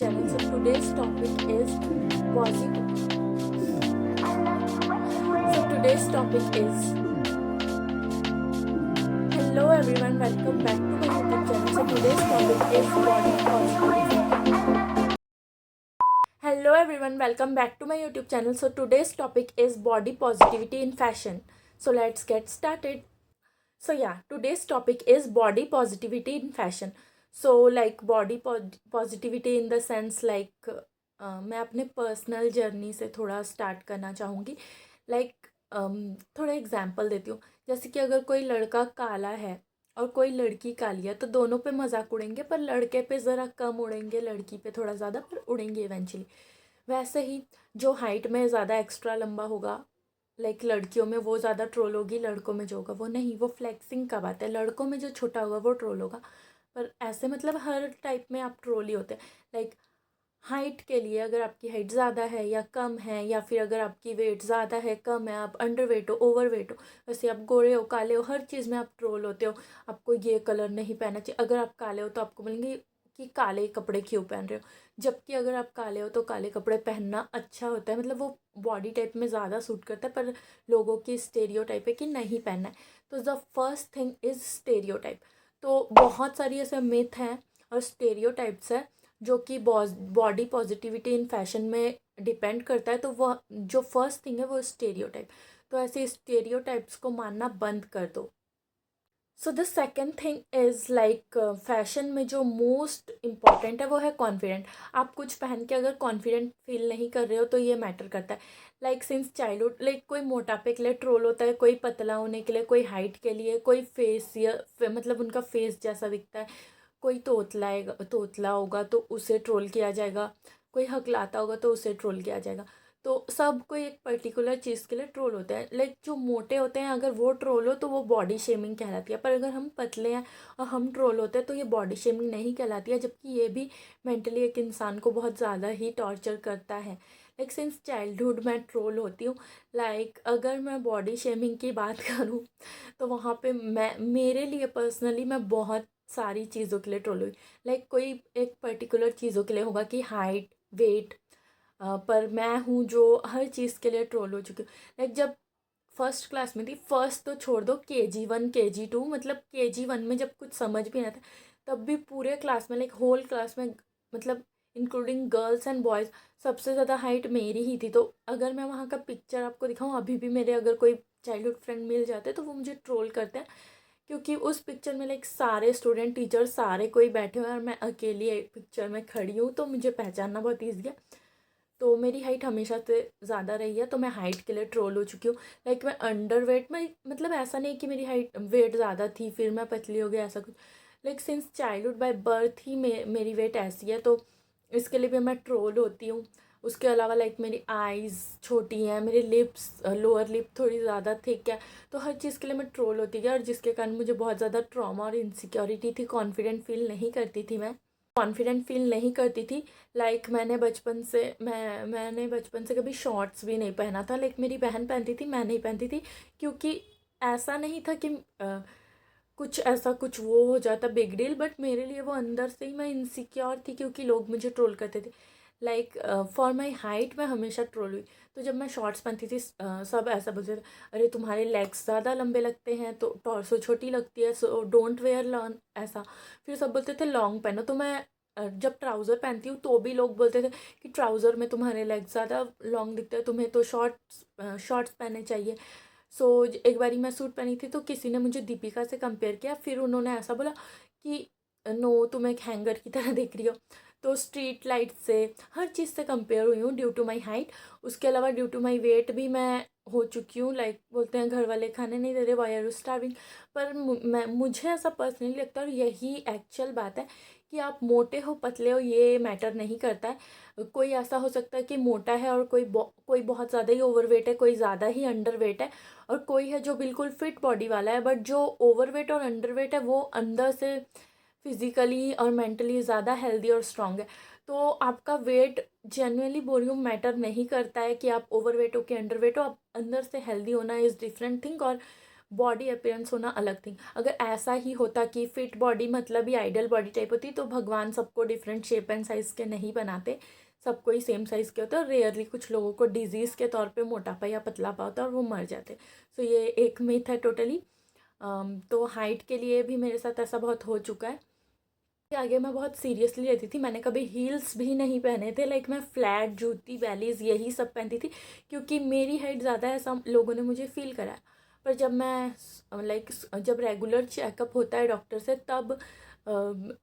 channel. So today's topic is positive. So today's topic is hello everyone, welcome back to my YouTube channel. So today's topic is body positivity. Hello everyone, welcome back to my YouTube channel. So today's topic is body positivity in fashion. So let's get started. So yeah, today's topic is body positivity in fashion. So like body positivity in the sense like मैं अपने personal journey से थोड़ा start करना चाहूँगी. Like थोड़ा example देती हूँ. जैसे कि अगर कोई लड़का काला है और कोई लड़की काली है तो दोनों पे मजाक उड़ेंगे, पर लड़के पे ज़रा कम उड़ेंगे, लड़की पे थोड़ा ज़्यादा, पर उड़ेंगे इवेंचुअली. वैसे ही जो हाइट में ज़्यादा एक्स्ट्रा लंबा होगा, लाइक लड़कियों में वो ज़्यादा ट्रोल होगी, लड़कों में जो होगा वो नहीं. वो फ्लेक्सिंग का बात है. लड़कों में जो छोटा होगा वो ट्रोल होगा. पर ऐसे मतलब हर टाइप में आप ट्रोल ही होते हैं. लाइक हाइट के लिए अगर आपकी हाइट ज़्यादा है या कम है, या फिर अगर आपकी वेट ज़्यादा है कम है, आप अंडर वेट हो ओवर वेट हो, वैसे आप गोरे हो काले हो, हर चीज़ में आप ट्रोल होते हो. आपको ये कलर नहीं पहनना चाहिए. अगर आप काले हो तो आपको बोलेंगे कि काले कपड़े क्यों पहन रहे हो, जबकि अगर आप काले हो तो काले कपड़े पहनना अच्छा होता है. मतलब वो बॉडी टाइप में ज़्यादा सूट करता है. पर लोगों की स्टेरियोटाइप है कि नहीं पहनना है. तो the first thing is stereotype. तो बहुत सारी ऐसे मिथ हैं और स्टेरियोटाइप्स है जो कि बॉडी पॉजिटिविटी इन फैशन में डिपेंड करता है. तो वह जो फर्स्ट थिंग है वो स्टेरियोटाइप. तो ऐसे स्टेरियोटाइप्स को मानना बंद कर दो. So the second thing is like fashion में जो मोस्ट इम्पॉर्टेंट है वो है कॉन्फिडेंट. आप कुछ पहन के अगर कॉन्फिडेंट फील नहीं कर रहे हो तो ये मैटर करता है. लाइक सिंस चाइल्डहुड, लाइक कोई मोटापे के लिए ट्रोल होता है, कोई पतला होने के लिए, कोई हाइट के लिए, कोई फेस या मतलब उनका फेस जैसा दिखता है. कोई तोतला होगा तो उसे ट्रोल किया जाएगा. कोई हकलाता होगा तो उसे ट्रोल किया जाएगा. तो सब कोई एक पर्टिकुलर चीज़ के लिए ट्रोल होता है. लाइक जो मोटे होते हैं अगर वो ट्रोल हो तो वो बॉडी शेमिंग कहलाती है. पर अगर हम पतले हैं और हम ट्रोल होते हैं तो ये बॉडी शेमिंग नहीं कहलाती है. जबकि ये भी मेंटली एक इंसान को बहुत ज़्यादा ही टॉर्चर करता है. लाइक सिंस चाइल्डहुड मैं ट्रोल होती हूँ. लाइक अगर मैं बॉडी शेमिंग की बात करूँ तो वहाँ पे मैं मेरे लिए पर्सनली मैं बहुत सारी चीज़ों के लिए ट्रोल हुई. लाइक कोई एक पर्टिकुलर चीज़ों के लिए होगा कि हाइट वेट, पर मैं हूँ जो हर चीज़ के लिए ट्रोल हो चुकी हूँ. लाइक जब फर्स्ट क्लास में थी, फर्स्ट तो छोड़ दो, KG1 KG2, मतलब KG1 में जब कुछ समझ भी नहीं आता तब भी पूरे क्लास में, लाइक होल क्लास में, मतलब इंक्लूडिंग गर्ल्स एंड बॉयज़, सबसे ज़्यादा हाइट मेरी ही थी. तो अगर मैं वहाँ का पिक्चर आपको दिखाऊँ अभी भी, मेरे अगर कोई चाइल्डहुड फ्रेंड मिल जाते तो वो मुझे ट्रोल करते हैं. क्योंकि उस पिक्चर में लाइक सारे स्टूडेंट टीचर सारे कोई बैठे हुए हैं और मैं अकेली एक पिक्चर में खड़ी हूँ, तो मुझे पहचानना बहुत ईजी है. तो मेरी हाइट हमेशा से ज़्यादा रही है तो मैं हाइट के लिए ट्रोल हो चुकी हूँ. लाइक मैं अंडर वेट में, मतलब ऐसा नहीं कि मेरी हाइट वेट ज़्यादा थी फिर मैं पतली हो गई ऐसा कुछ. Like since childhood by birth ही मेरी वेट ऐसी है, तो इसके लिए भी मैं ट्रोल होती हूँ. उसके अलावा लाइक मेरी आइज़ छोटी हैं, मेरे लिप्स लोअर लिप थोड़ी ज़्यादा थिक है. तो हर चीज़ के लिए मैं ट्रोल होती थी और जिसके कारण मुझे बहुत ज़्यादा ट्रॉमा और इनसिक्योरिटी थी. कॉन्फिडेंट फील नहीं करती थी. लाइक मैंने बचपन से कभी शॉर्ट्स भी नहीं पहना था. लाइक मेरी बहन पहनती थी, मैं नहीं पहनती थी. क्योंकि ऐसा नहीं था कि कुछ ऐसा कुछ वो हो जाता बिग डील, बट मेरे लिए वो अंदर से ही मैं इनसिक्योर थी क्योंकि लोग मुझे ट्रोल करते थे. लाइक फॉर माई हाइट मैं हमेशा ट्रोल हुई. तो जब मैं शॉर्ट्स पहनती थी सब ऐसा बोलते थे, अरे तुम्हारे लेग्स ज़्यादा लंबे लगते हैं तो टॉर्सो छोटी लगती है, सो डोंट वेयर लॉन्ग ऐसा. फिर सब बोलते थे लॉन्ग पहनो. तो मैं जब ट्राउज़र पहनती हूँ तो भी लोग बोलते थे कि ट्राउज़र में तुम्हारे लेग्स ज़्यादा लॉन्ग दिखते हैं, तुम्हें तो शॉर्ट्स पहनने चाहिए. सो एक बारी मैं सूट पहनी थी तो किसी ने मुझे दीपिका से कंपेयर किया. फिर उन्होंने ऐसा बोला कि नो तुम एक हैंगर की तरह दिख रही हो. तो स्ट्रीट लाइट से हर चीज़ से कंपेयर हुई हूँ ड्यू टू माई हाइट. उसके अलावा ड्यू टू माई वेट भी मैं हो चुकी हूँ. लाइक बोलते हैं घर वाले खाने नहीं दे रहे, वाई आर यू स्टार्विंग. पर मुझे ऐसा पर्सनली लगता है और यही एक्चुअल बात है कि आप मोटे हो पतले हो ये मैटर नहीं करता है. कोई ऐसा हो सकता है कि मोटा है और कोई बहुत ज़्यादा ही ओवरवेट है, कोई ज़्यादा ही अंडरवेट है, और कोई है जो बिल्कुल फिट बॉडी वाला है. बट जो ओवरवेट और अंडरवेट है वो अंदर से फिजिकली और मेंटली ज़्यादा हेल्दी और स्ट्रांग है. तो आपका वेट जेन्युइनली बोल रही हूँ मैटर नहीं करता है कि आप ओवरवेट हो कि अंडरवेट हो. आप अंदर से हेल्दी होना इज़ डिफरेंट थिंग. और बॉडी अपीयरेंस होना अलग थिंग। अगर ऐसा ही होता कि फिट बॉडी मतलब ही आइडियल बॉडी टाइप होती, तो भगवान सबको डिफरेंट शेप एंड साइज़ के नहीं बनाते, सबको ही सेम साइज़ के होते, और रेयरली कुछ लोगों को डिजीज़ के तौर पे मोटापा या पतलापा होता है और वो मर जाते। सो ये एक मिथ है टोटली। तो हाइट के लिए भी मेरे साथ ऐसा बहुत हो चुका है। आगे मैं बहुत सीरियसली रहती थी, मैंने कभी हील्स भी नहीं पहने थे, लाइक मैं फ्लैट जूती बैलीज यही सब पहनती थी, क्योंकि मेरी हाइट ज़्यादा है ऐसा लोगों ने मुझे फील कराया। पर जब मैं लाइक जब रेगुलर चेकअप होता है डॉक्टर से, तब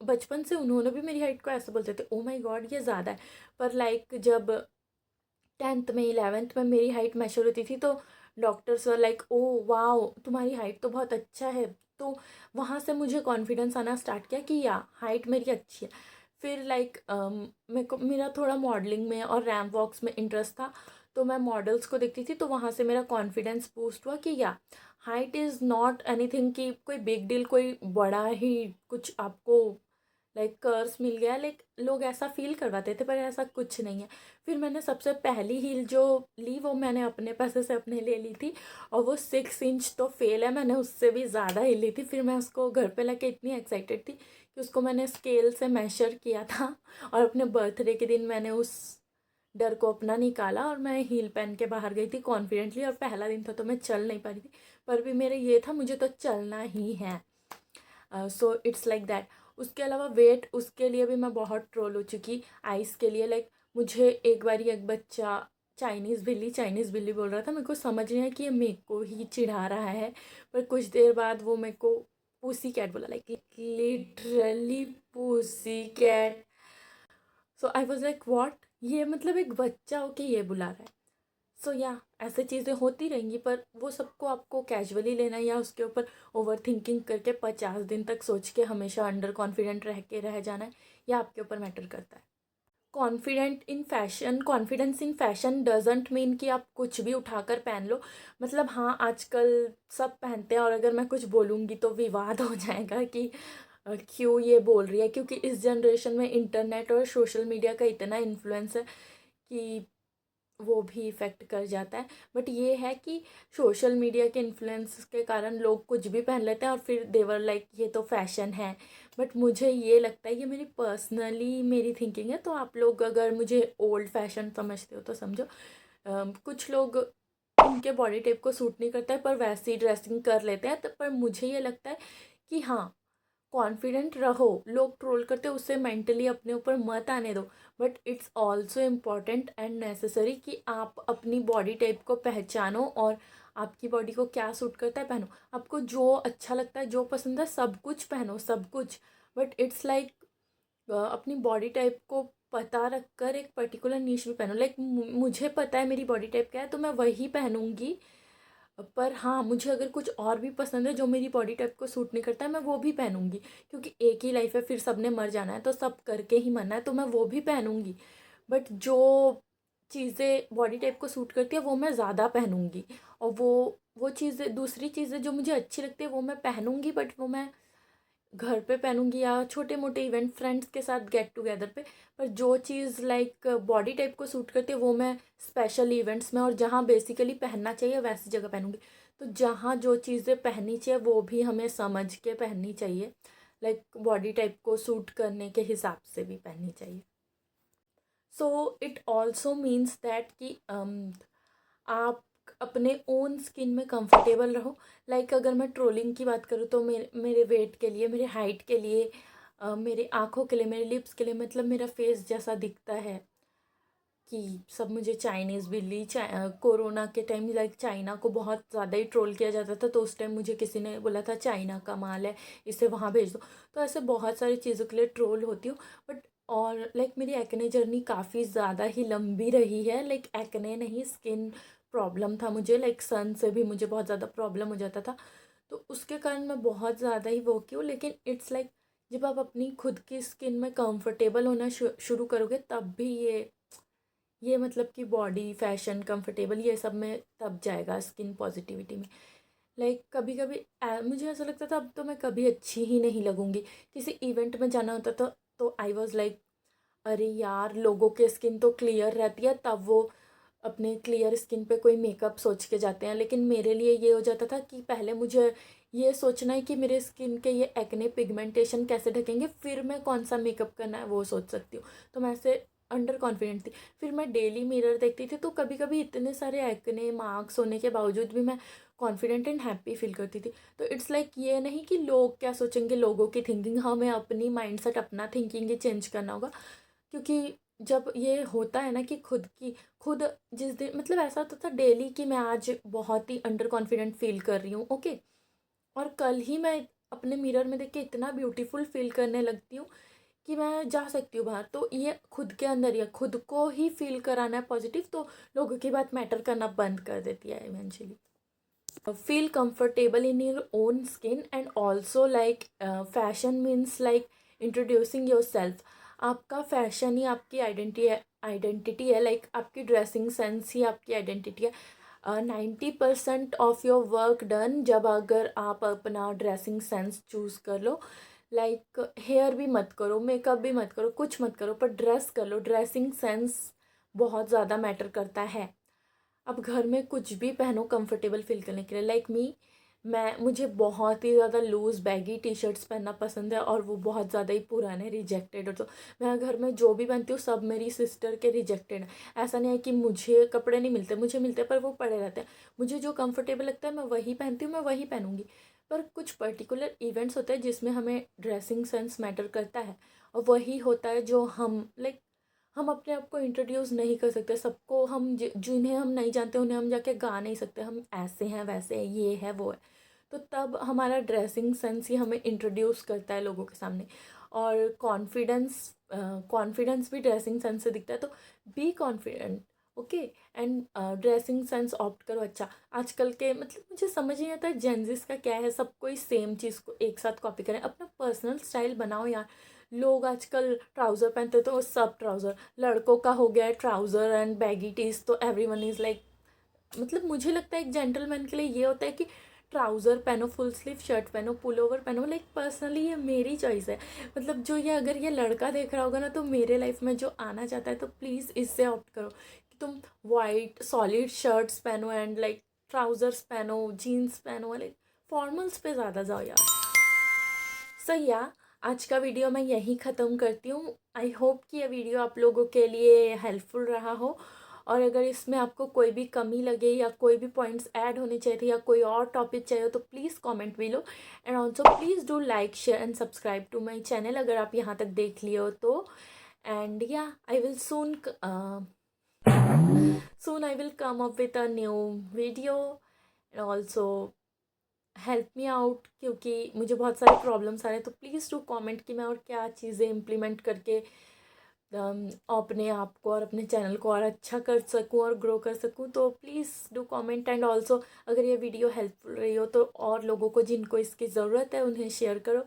बचपन से उन्होंने भी मेरी हाइट को ऐसे बोलते थे, ओ माय गॉड ये ज़्यादा है। पर लाइक जब 10th में 11th में मेरी हाइट मेजर होती थी, तो doctors were like, oh wow तुम्हारी हाइट तो बहुत अच्छा है। तो वहाँ से मुझे कॉन्फिडेंस आना स्टार्ट किया कि या हाइट मेरी अच्छी है। फिर लाइक मेरे को मेरा थोड़ा मॉडलिंग में और रैम्प वॉक्स में इंटरेस्ट था, तो मैं मॉडल्स को देखती थी, तो वहाँ से मेरा कॉन्फिडेंस बूस्ट हुआ कि या हाइट इज़ नॉट एनीथिंग कि कोई बिग डील, कोई बड़ा ही कुछ आपको लाइक कर्स मिल गया, लाइक लोग ऐसा फील करवाते थे, पर ऐसा कुछ नहीं है। फिर मैंने सबसे पहली हील जो ली वो मैंने अपने पैसे से अपने ले ली थी, और वो 6 इंच तो फेल है, मैंने उससे भी ज़्यादा हील ली थी। फिर मैं उसको घर पे लेके इतनी एक्साइटेड थी कि उसको मैंने स्केल से मेजर किया था, और अपने बर्थडे के दिन मैंने उस डर को अपना निकाला और मैं हील पहन के बाहर गई थी कॉन्फिडेंटली। और पहला दिन था तो मैं चल नहीं पा रही थी, पर भी मेरे ये था मुझे तो चलना ही है। So it's like that. उसके अलावा वेट, उसके लिए भी मैं बहुत ट्रोल हो चुकी आइस के लिए। लाइक मुझे एक बार एक बच्चा चाइनीज़ बिल्ली बोल रहा था, मेरे को समझ नहीं आया कि ये मेरे को ही चिढ़ा रहा है, पर कुछ देर बाद वो मेरे को पूसी कैट बोला, like literally pussy cat. So I was like what, ये मतलब एक बच्चा होके ये बुला रहा है। सो या ऐसे चीज़ें होती रहेंगी, पर वो सबको आपको कैजुअली लेना या उसके ऊपर ओवर थिंकिंग करके 50 दिन तक सोच के हमेशा अंडर कॉन्फिडेंट रह जाना है, या आपके ऊपर मैटर करता है। Confidence in fashion doesn't mean कि आप कुछ भी उठाकर पहन लो। मतलब हाँ, आजकल सब पहनते हैं, और अगर मैं कुछ बोलूँगी तो विवाद हो जाएगा कि क्यों ये बोल रही है, क्योंकि इस जनरेशन में इंटरनेट और सोशल मीडिया का इतना इन्फ्लुएंस है कि वो भी इफ़ेक्ट कर जाता है। बट ये है कि सोशल मीडिया के इन्फ्लुएंस के कारण लोग कुछ भी पहन लेते हैं, और फिर देवर लाइक ये तो फैशन है। बट मुझे ये लगता है, ये मेरी पर्सनली मेरी थिंकिंग है, तो आप लोग अगर मुझे ओल्ड फैशन समझते हो तो समझो। कुछ लोग उनके बॉडी टाइप को सूट नहीं करता है, पर वैसी ड्रेसिंग कर लेते हैं, तो पर मुझे ये लगता है कि हाँ, कॉन्फिडेंट रहो। लोग ट्रोल करते हैं, उससे मेंटली अपने ऊपर मत आने दो। But it's also important and necessary कि आप अपनी बॉडी टाइप को पहचानो, और आपकी बॉडी को क्या सूट करता है पहनो। आपको जो अच्छा लगता है, जो पसंद है, सब कुछ पहनो, सब कुछ। बट इट्स लाइक अपनी बॉडी टाइप को पता रख कर एक पर्टिकुलर नीश भी पहनो। लाइक मुझे पता है मेरी बॉडी टाइप क्या है, तो मैं वही पहनूंगी। पर हाँ, मुझे अगर कुछ और भी पसंद है जो मेरी बॉडी टाइप को सूट नहीं करता है, मैं वो भी पहनूंगी, क्योंकि एक ही लाइफ है, फिर सबने मर जाना है, तो सब करके ही मरना है, तो मैं वो भी पहनूंगी। बट जो चीज़ें बॉडी टाइप को सूट करती है वो मैं ज़्यादा पहनूंगी, और वो चीज़ें, दूसरी चीज़ें जो मुझे अच्छी लगती है वो मैं पहनूंगी, बट वो मैं घर पे पहनूंगी या छोटे मोटे इवेंट फ्रेंड्स के साथ गेट टुगेदर पे। पर जो चीज़ लाइक बॉडी टाइप को सूट करती है वो मैं स्पेशल इवेंट्स में, और जहाँ बेसिकली पहनना चाहिए वैसी जगह पहनूंगी। तो जहाँ जो चीज़ें पहननी चाहिए वो भी हमें समझ के पहननी चाहिए, लाइक बॉडी टाइप को सूट करने के हिसाब से भी पहननी चाहिए। So it also means that कि आप अपने ओन स्किन में कंफर्टेबल रहो। लाइक अगर मैं ट्रोलिंग की बात करूँ, तो मेरे मेरे वेट के लिए, मेरे हाइट के लिए, मेरे आँखों के लिए, मेरे लिप्स के लिए, मतलब मेरा फेस जैसा दिखता है कि सब मुझे चाइनीज़ बिल्ली, कोरोना के टाइम लाइक चाइना को बहुत ज़्यादा ही ट्रोल किया जाता था, तो उस टाइम मुझे किसी ने बोला था चाइना का माल है, इसे वहाँ भेज दो। तो ऐसे बहुत सारी चीज़ों के लिए ट्रोल होती हूँ। बट और लाइक मेरी एक्ने जर्नी काफ़ी ज़्यादा ही लंबी रही है। लाइक एक्ने नहीं, स्किन प्रॉब्लम था मुझे, लाइक सन से भी मुझे बहुत ज़्यादा प्रॉब्लम हो जाता था, तो उसके कारण मैं बहुत ज़्यादा ही वो की हूँ। लेकिन इट्स लाइक जब आप अपनी खुद की स्किन में कंफर्टेबल होना शुरू करोगे, तब भी ये मतलब कि बॉडी फैशन कंफर्टेबल ये सब में तब जाएगा, स्किन पॉजिटिविटी में। लाइक कभी कभी मुझे ऐसा लगता था अब तो मैं कभी अच्छी ही नहीं लगूंगी। किसी इवेंट में जाना होता था तो आई वॉज लाइक, अरे यार लोगों के स्किन तो क्लियर रहती है, तब वो अपने क्लियर स्किन पे कोई मेकअप सोच के जाते हैं, लेकिन मेरे लिए ये हो जाता था कि पहले मुझे ये सोचना है कि मेरे स्किन के ये एक्ने पिगमेंटेशन कैसे ढकेंगे, फिर मैं कौन सा मेकअप करना है वो सोच सकती हूँ। तो मैं ऐसे अंडर कॉन्फिडेंट थी। फिर मैं डेली मिरर देखती थी, तो कभी कभी इतने सारे एक्ने मार्क्स होने के बावजूद भी मैं कॉन्फिडेंट एंड हैप्पी फील करती थी। तो इट्स लाइक ये नहीं कि लोग क्या सोचेंगे, लोगों की थिंकिंग, हमें अपनी माइंडसेट अपना थिंकिंग ही चेंज करना होगा। क्योंकि जब ये होता है ना कि खुद जिस दिन मतलब ऐसा होता था डेली कि मैं आज बहुत ही अंडर कॉन्फिडेंट फील कर रही हूँ, ओके, और कल ही मैं अपने मिरर में देख के इतना ब्यूटीफुल फील करने लगती हूँ कि मैं जा सकती हूँ बाहर। तो ये खुद के अंदर ही खुद को ही फील कराना है पॉजिटिव, तो लोगों की बात मैटर करना बंद कर देती है eventually. Feel comfortable in your own skin and also like fashion means like introducing your self. आपका फैशन ही आपकी आइडेंटिटी है, लाइक आपकी ड्रेसिंग सेंस ही आपकी आइडेंटिटी है। 90% ऑफ योर वर्क डन जब अगर आप अपना ड्रेसिंग सेंस चूज़ कर लो। लाइक हेयर भी मत करो, मेकअप भी मत करो, कुछ मत करो, पर ड्रेस कर लो। ड्रेसिंग सेंस बहुत ज़्यादा मैटर करता है। अब घर में कुछ भी पहनो कंफर्टेबल फील करने के लिए। लाइक मुझे बहुत ही ज़्यादा लूज़ बैगी टी शर्ट्स पहनना पसंद है, और वो बहुत ज़्यादा ही पुराने रिजेक्टेड हो। तो मैं घर में जो भी पहनती हूँ सब मेरी सिस्टर के रिजेक्टेड है। ऐसा नहीं है कि मुझे कपड़े नहीं मिलते, मुझे मिलते हैं, पर वो पड़े रहते हैं। मुझे जो कंफर्टेबल लगता है मैं वही पहनती हूँ, मैं वही पहनूंगी। पर कुछ पर्टिकुलर इवेंट्स होते हैं जिसमें हमें ड्रेसिंग सेंस मैटर करता है, और वही होता है जो हम अपने आप को इंट्रोड्यूस नहीं कर सकते सबको। जिन्हें हम नहीं जानते उन्हें हम जाके गा नहीं सकते, हम ऐसे हैं वैसे हैं, ये है वो है। तो तब हमारा ड्रेसिंग सेंस ही हमें इंट्रोड्यूस करता है लोगों के सामने। और कॉन्फिडेंस भी ड्रेसिंग सेंस से दिखता है। तो be confident, okay, and dressing sense opt करो। अच्छा, आजकल के मतलब मुझे समझ नहीं आता जेंजिस का क्या है, सब कोई सेम चीज़ को एक साथ कॉपी करें। अपना पर्सनल स्टाइल बनाओ यार। लोग आजकल ट्राउज़र पहनते तो सब ट्राउज़र, लड़कों का हो गया है ट्राउज़र एंड बैगी टीज, तो एवरीवन इज़ लाइक, मतलब मुझे लगता है एक जेंटलमैन के लिए ये होता है कि ट्राउज़र पहनो, फुल स्लीव शर्ट पहनो, पुल ओवर पहनो। लाइक पर्सनली ये मेरी चॉइस है। मतलब जो ये अगर ये लड़का देख रहा होगा ना, तो मेरे लाइफ में जो आना चाहता है, तो प्लीज़ इससे ऑप्ट करो कि तुम वाइट सॉलिड शर्ट्स पहनो एंड लाइक ट्राउज़र्स पहनो, जीन्स पहनो, लाइक फॉर्मल्स पे ज़्यादा जाओ यार। सो या आज का वीडियो मैं यहीं ख़त्म करती हूँ। आई होप कि ये वीडियो आप लोगों के लिए हेल्पफुल रहा हो, और अगर इसमें आपको कोई भी कमी लगे या कोई भी पॉइंट्स ऐड होने चाहिए थे या कोई और टॉपिक चाहिए हो, तो please comment below. And also please do like share and subscribe to my channel अगर आप यहाँ तक देख लिए हो तो। एंड या I will soon I will come up with a new video, and also help me out, क्योंकि मुझे बहुत सारे प्रॉब्लम्स आ रहे हैं। तो प्लीज़ डू कमेंट कि मैं और क्या चीज़ें इम्प्लीमेंट करके अपने आप को और अपने चैनल को और अच्छा कर सकूं और ग्रो कर सकूं। तो please do comment. And also अगर ये वीडियो हेल्पफुल रही हो तो और लोगों को जिनको इसकी ज़रूरत है उन्हें शेयर करो।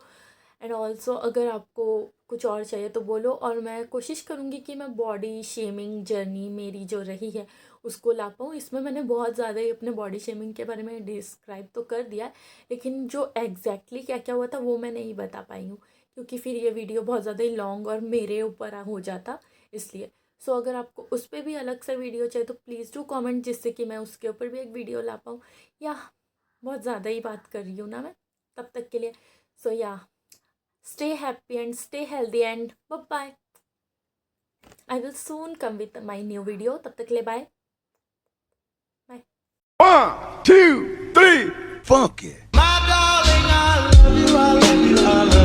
एंड ऑल्सो अगर आपको कुछ और चाहिए तो बोलो, और मैं कोशिश करूँगी कि मैं बॉडी शेमिंग जर्नी मेरी जो रही है उसको ला पाऊँ। इसमें मैंने बहुत ज़्यादा ही अपने बॉडी शेमिंग के बारे में डिस्क्राइब तो कर दिया, लेकिन जो एग्जैक्टली क्या क्या हुआ था वो मैं नहीं बता पाई हूँ, क्योंकि फिर ये वीडियो बहुत ज़्यादा ही लॉन्ग और मेरे ऊपर हो जाता, इसलिए। सो अगर आपको उस पर भी अलग सा वीडियो चाहिए तो प्लीज़ डू कमेंट, जिससे कि मैं उसके ऊपर भी एक वीडियो ला पाऊँ। या बहुत ज़्यादा ही बात कर रही हूँ ना मैं, तब तक के लिए सो या stay happy and stay healthy and bye bye. I will soon come with my new video. तब तक ले bye. Bye. 1, 2, 3, funky. My darling, I love you, I love you, I love you.